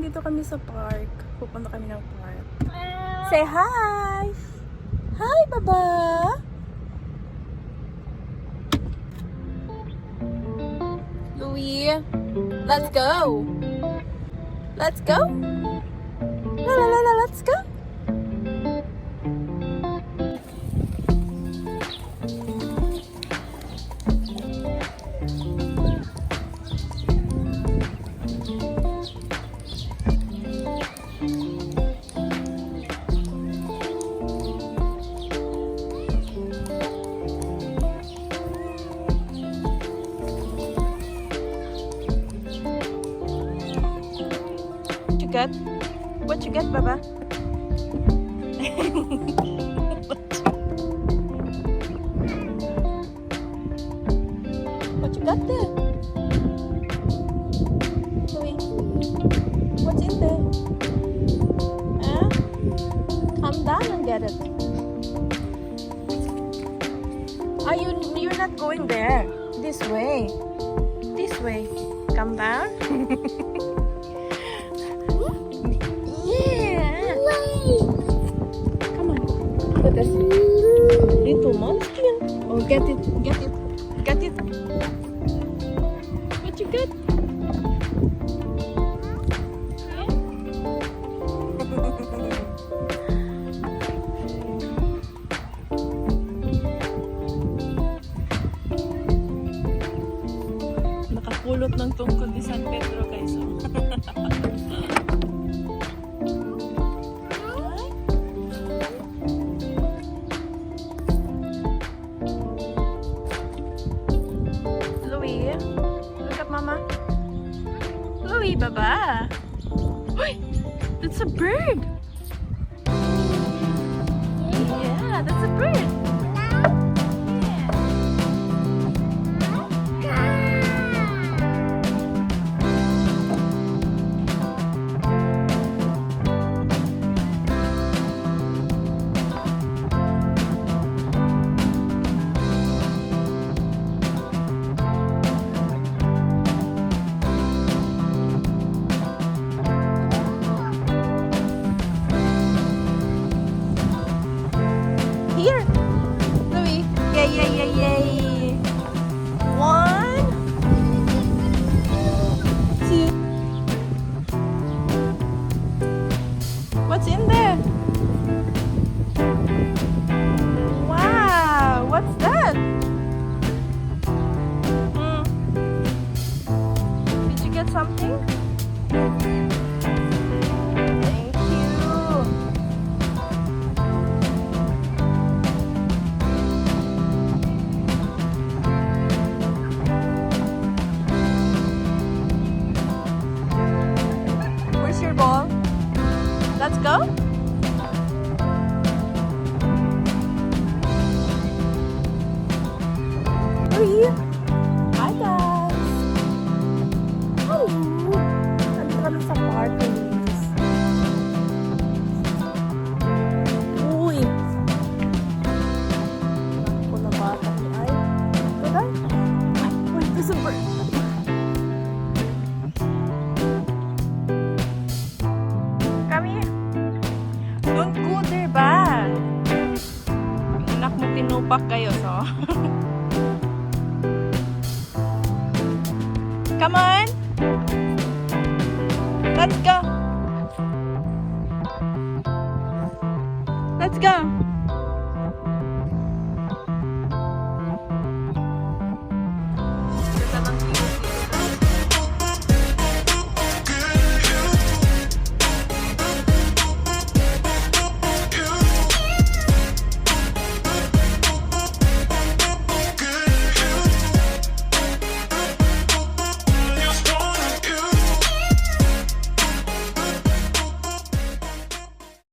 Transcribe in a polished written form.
nandito kami sa park. Pupunta kami ng park. Say hi! Hi, Baba! Louie, let's go! Let's go! La la la la, let's go! Get? What you get, Baba? What you got there? Louie, what's in there? Huh? Calm down and get it. Are you're not going there? This way. This way. Calm down. Look at this little munchkin. Oh, get it, get it, get it. What you got? Nakapulot ng tungkol ni San Pedro, guys. Look at Mama. Louie, Baba. Wait, that's a bird. Yeah, that's a bird. Here, Louie. Yay, yay, yay, yay. 1, 2. What's in there? Wow, what's that? Did you get something? Thank you. Where's your ball? Let's go. Louie. Hi guys. Hello. Nandito kami sa park, guys. Uy. Ako na bata ni Ay. Good ay. Wait, there's a bird. Come here. Don't go there, ba? Anak mo tinupak kayo, so. Come on. Let's go. Let's go.